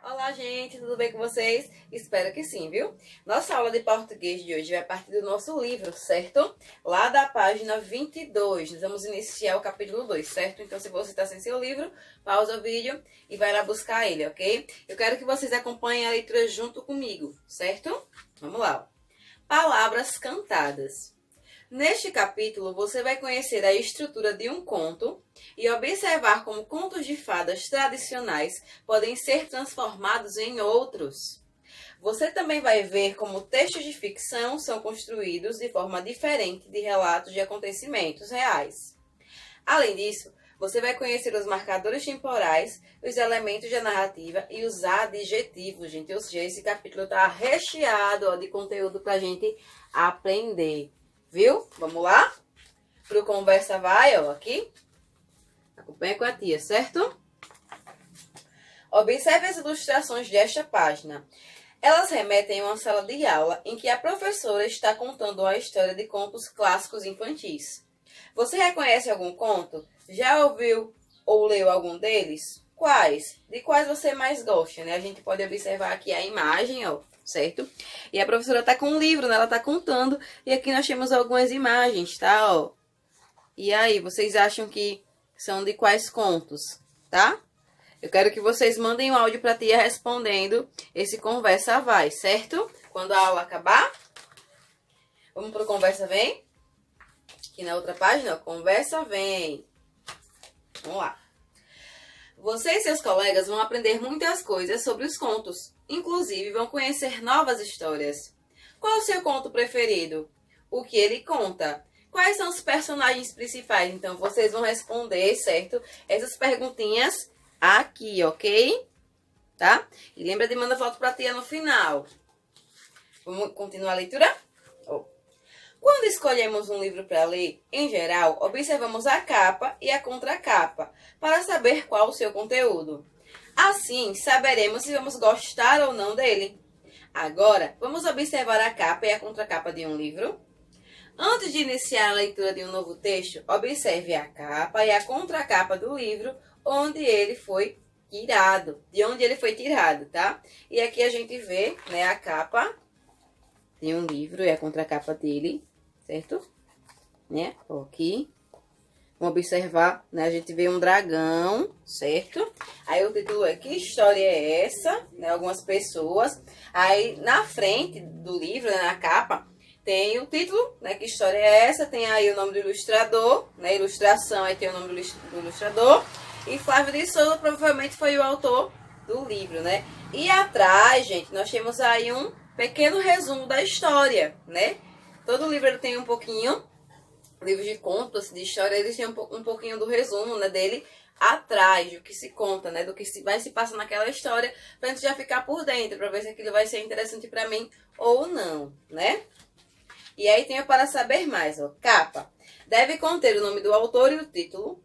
Olá, gente, tudo bem com vocês? Espero que sim, viu? Nossa aula de português de hoje vai partir do nosso livro, certo? Lá da página 22, nós vamos iniciar o capítulo 2, certo? Então, se você está sem seu livro, pausa o vídeo e vai lá buscar ele, ok? Eu quero que vocês acompanhem a leitura junto comigo, certo? Vamos lá. Palavras cantadas. Neste capítulo, você vai conhecer a estrutura de um conto e observar como contos de fadas tradicionais podem ser transformados em outros. Você também vai ver como textos de ficção são construídos de forma diferente de relatos de acontecimentos reais. Além disso, você vai conhecer os marcadores temporais, os elementos da narrativa e os adjetivos, gente. Ou seja, esse capítulo está recheado de conteúdo para a gente aprender. Viu? Vamos lá? Pro Conversa Vai, ó, aqui. Acompanha com a tia, certo? Observe as ilustrações desta página. Elas remetem a uma sala de aula em que a professora está contando a história de contos clássicos infantis. Você reconhece algum conto? Já ouviu ou leu algum deles? Quais? De quais você mais gosta, né? A gente pode observar aqui a imagem, ó, certo? E a professora tá com um livro, né? Ela tá contando. E aqui nós temos algumas imagens, tá? Ó. E aí, vocês acham que são de quais contos, tá? Eu quero que vocês mandem um áudio pra tia respondendo esse Conversa Vai, certo? Quando a aula acabar. Vamos pro Conversa Vem? Aqui na outra página, ó, Conversa Vem. Vamos lá. Você e seus colegas vão aprender muitas coisas sobre os contos. Inclusive, vão conhecer novas histórias. Qual o seu conto preferido? O que ele conta? Quais são os personagens principais? Então, vocês vão responder, certo? Essas perguntinhas aqui, ok? Tá? E lembra de mandar foto pra tia no final. Vamos continuar a leitura? Quando escolhemos um livro para ler, em geral, observamos a capa e a contracapa para saber qual o seu conteúdo. Assim, saberemos se vamos gostar ou não dele. Agora, vamos observar a capa e a contracapa de um livro? Antes de iniciar a leitura de um novo texto, observe a capa e a contracapa do livro onde ele foi tirado. De onde ele foi tirado, tá? E aqui a gente vê, né, a capa de um livro e a contracapa dele. Certo? Né? Aqui. Vamos observar, né? A gente vê um dragão, certo? Aí o título é Que História é Essa? Né? Algumas pessoas. Aí na frente do livro, né? Na capa, tem o título, né? Que História é Essa? Tem aí o nome do ilustrador, né? Ilustração, aí tem o nome do ilustrador. E Flávio de Souza provavelmente foi o autor do livro, né? E atrás, gente, nós temos aí um pequeno resumo da história, né? Todo livro ele tem um pouquinho, livros de contos, de história, eles têm um pouquinho do resumo, né, dele atrás, do que se conta, né, do que vai se passar naquela história, pra gente já ficar por dentro, pra ver se aquilo vai ser interessante pra mim ou não, né? E aí tem o Para Saber Mais, ó, capa. Deve conter o nome do autor e o título.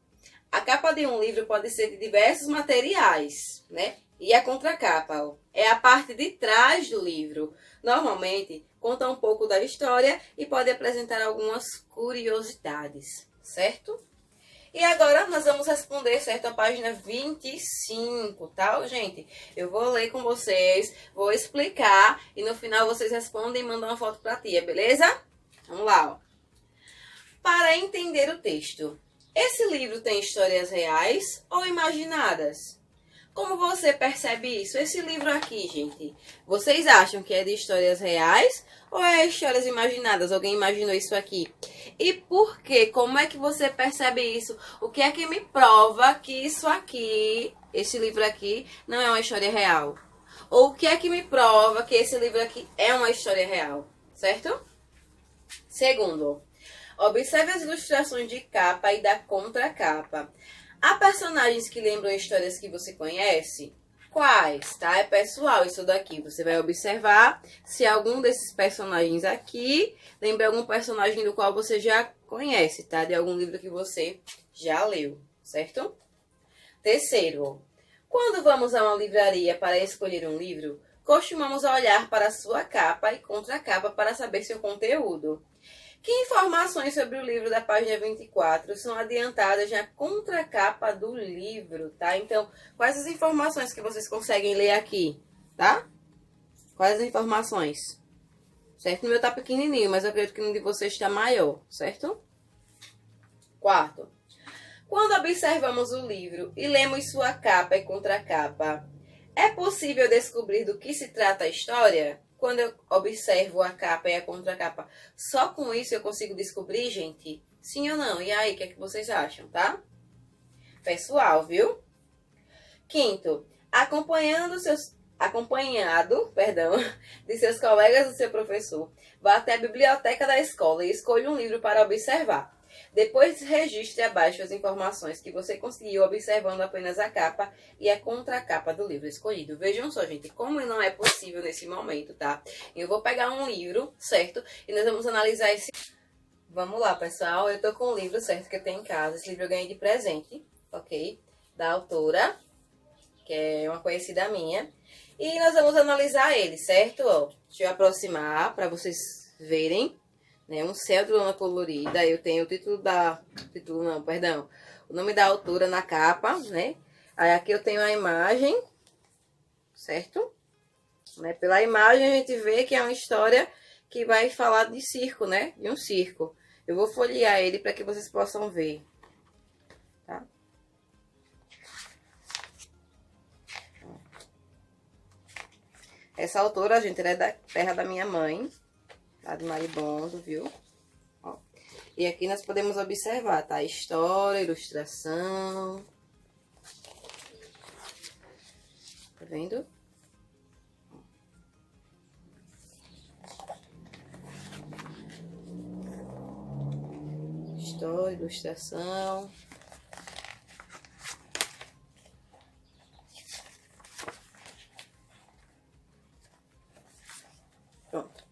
A capa de um livro pode ser de diversos materiais, né? E a contracapa, ó, é a parte de trás do livro. Normalmente, conta um pouco da história e pode apresentar algumas curiosidades, certo? E agora nós vamos responder, certo, a página 25, tá, gente? Eu vou ler com vocês, vou explicar e no final vocês respondem e mandam uma foto pra tia, beleza? Vamos lá, ó. Para entender o texto. Esse livro tem histórias reais ou imaginadas? Como você percebe isso? Esse livro aqui, gente, vocês acham que é de histórias reais ou é histórias imaginadas? Alguém imaginou isso aqui? E por quê? Como é que você percebe isso? O que é que me prova que isso aqui, esse livro aqui, não é uma história real? Ou o que é que me prova que esse livro aqui é uma história real? Certo? Segundo, observe as ilustrações de capa e da contracapa. Há personagens que lembram histórias que você conhece? Quais, tá? É pessoal isso daqui. Você vai observar se algum desses personagens aqui lembra algum personagem do qual você já conhece, tá? De algum livro que você já leu, certo? Terceiro, quando vamos a uma livraria para escolher um livro, costumamos olhar para a sua capa e contracapa para saber seu conteúdo. Que informações sobre o livro da página 24 são adiantadas na contracapa do livro, tá? Então, quais as informações que vocês conseguem ler aqui, tá? Quais as informações? Certo? O meu tá pequenininho, mas eu acredito que no de vocês está maior, certo? Quarto. Quando observamos o livro e lemos sua capa e contracapa, é possível descobrir do que se trata a história? Quando eu observo a capa e a contracapa, só com isso eu consigo descobrir, gente? Sim ou não? E aí, o que é que vocês acham, tá? Pessoal, viu? Quinto, acompanhado, de seus colegas do seu professor, vá até a biblioteca da escola e escolha um livro para observar. Depois registre abaixo as informações que você conseguiu observando apenas a capa e a contracapa do livro escolhido. Vejam só, gente, como não é possível nesse momento, tá? Eu vou pegar um livro, certo? E nós vamos analisar esse... Vamos lá, pessoal. Eu tô com o livro, certo, que eu tenho em casa. Esse livro eu ganhei de presente, ok? Da autora, que é uma conhecida minha. E nós vamos analisar ele, certo? Ó, deixa eu aproximar para vocês verem. Né, um céu de lona colorida. Eu tenho o título da... o nome da autora na capa, né? Aí aqui eu tenho a imagem, certo? Né, pela imagem a gente vê que é uma história que vai falar de circo, né? De um circo. Eu vou folhear ele para que vocês possam ver, tá? Essa autora, gente, ela é da terra da minha mãe. Tá, de Maribondo, viu? Ó. E aqui nós podemos observar, tá? História, ilustração. Tá vendo? História, ilustração. Pronto.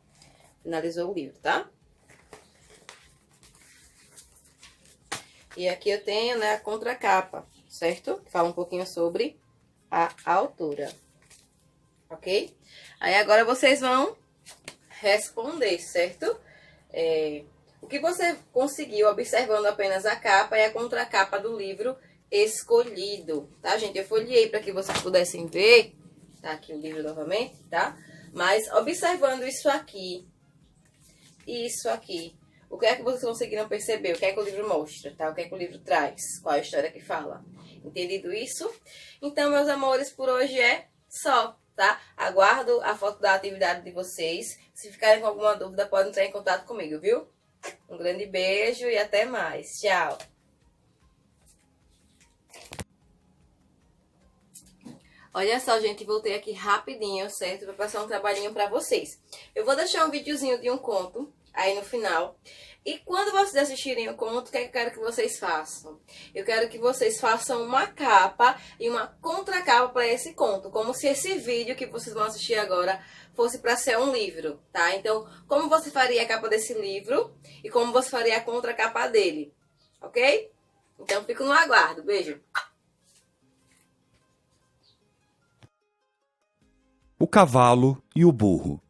Finalizou o livro, tá? E aqui eu tenho, né, a contracapa, certo? Que fala um pouquinho sobre a autora, ok? Aí agora vocês vão responder, certo? O que você conseguiu observando apenas a capa e a contracapa do livro escolhido, tá, gente? Eu folheei para que vocês pudessem ver, tá aqui o livro novamente, tá? Mas observando isso aqui, o que é que vocês conseguiram perceber? O que é que o livro mostra, tá? O que é que o livro traz? Qual é a história que fala? Entendido isso? Então, meus amores, por hoje é só, tá? Aguardo a foto da atividade de vocês. Se ficarem com alguma dúvida, podem entrar em contato comigo, viu? Um grande beijo e até mais. Tchau! Olha só, gente, voltei aqui rapidinho, certo? Para passar um trabalhinho para vocês. Eu vou deixar um videozinho de um conto aí no final. E quando vocês assistirem o conto, o que eu quero que vocês façam? Eu quero que vocês façam uma capa e uma contracapa para esse conto. Como se esse vídeo que vocês vão assistir agora fosse para ser um livro, tá? Então, como você faria a capa desse livro e como você faria a contracapa dele, ok? Então, fico no aguardo. Beijo! O cavalo e o burro.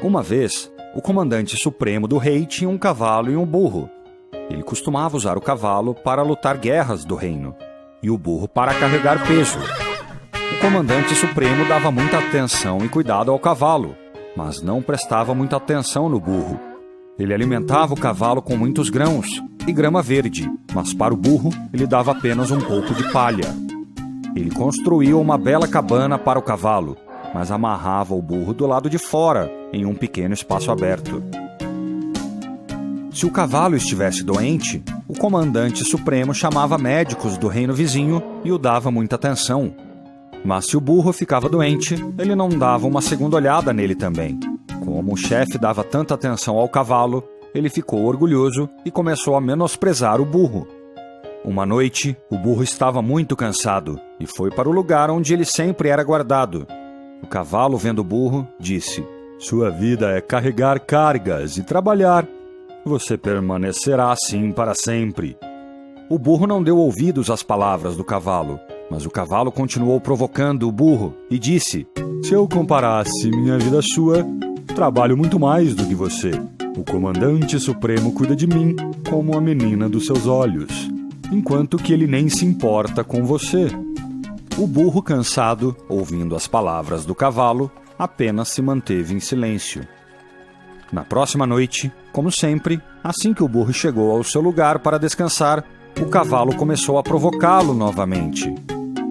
Uma vez, o comandante supremo do rei tinha um cavalo e um burro. Ele costumava usar o cavalo para lutar guerras do reino e o burro para carregar peso. O comandante supremo dava muita atenção e cuidado ao cavalo, mas não prestava muita atenção no burro. Ele alimentava o cavalo com muitos grãos e grama verde, mas para o burro ele dava apenas um pouco de palha. Ele construiu uma bela cabana para o cavalo, mas amarrava o burro do lado de fora, em um pequeno espaço aberto. Se o cavalo estivesse doente, o comandante supremo chamava médicos do reino vizinho e o dava muita atenção. Mas se o burro ficava doente, ele não dava uma segunda olhada nele também. Como o chefe dava tanta atenção ao cavalo, ele ficou orgulhoso e começou a menosprezar o burro. Uma noite, o burro estava muito cansado e foi para o lugar onde ele sempre era guardado. O cavalo, vendo o burro, disse: "Sua vida é carregar cargas e trabalhar. Você permanecerá assim para sempre." O burro não deu ouvidos às palavras do cavalo, mas o cavalo continuou provocando o burro e disse: "Se eu comparasse minha vida à sua, trabalho muito mais do que você. O comandante supremo cuida de mim como a menina dos seus olhos, enquanto que ele nem se importa com você. O burro, cansado, ouvindo as palavras do cavalo, apenas se manteve em silêncio. Na próxima noite, como sempre, assim que o burro chegou ao seu lugar para descansar, o cavalo começou a provocá-lo novamente.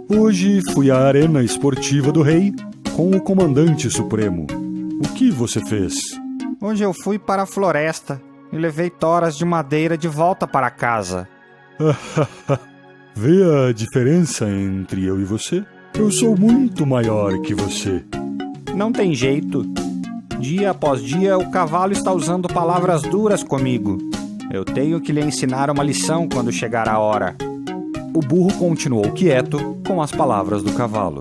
Hoje fui à arena esportiva do rei com o comandante supremo. O que você fez? Hoje eu fui para a floresta e levei toras de madeira de volta para casa. Vê a diferença entre eu e você? Eu sou muito maior que você. Não tem jeito. Dia após dia, o cavalo está usando palavras duras comigo. Eu tenho que lhe ensinar uma lição quando chegar a hora. O burro continuou quieto com as palavras do cavalo.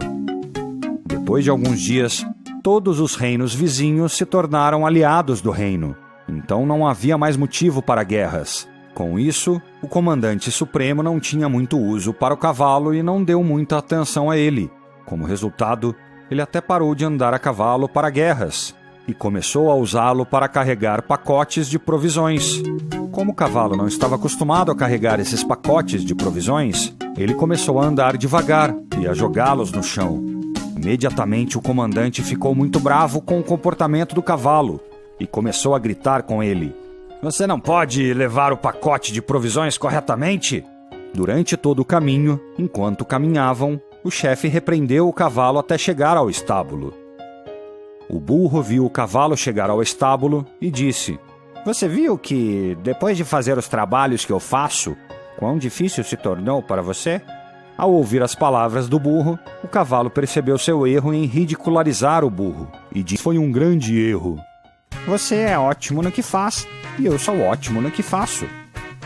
Depois de alguns dias, todos os reinos vizinhos se tornaram aliados do reino. Então não havia mais motivo para guerras. Com isso, o comandante supremo não tinha muito uso para o cavalo e não deu muita atenção a ele. Como resultado, ele até parou de andar a cavalo para guerras e começou a usá-lo para carregar pacotes de provisões. Como o cavalo não estava acostumado a carregar esses pacotes de provisões, ele começou a andar devagar e a jogá-los no chão. Imediatamente o comandante ficou muito bravo com o comportamento do cavalo e começou a gritar com ele. Você não pode levar o pacote de provisões corretamente? Durante todo o caminho, enquanto caminhavam, o chefe repreendeu o cavalo até chegar ao estábulo. O burro viu o cavalo chegar ao estábulo e disse: Você viu que, depois de fazer os trabalhos que eu faço, quão difícil se tornou para você? Ao ouvir as palavras do burro, o cavalo percebeu seu erro em ridicularizar o burro e disse: Foi um grande erro. Você é ótimo no que faz e eu sou ótimo no que faço.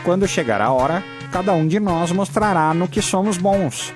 Quando chegar a hora, cada um de nós mostrará no que somos bons.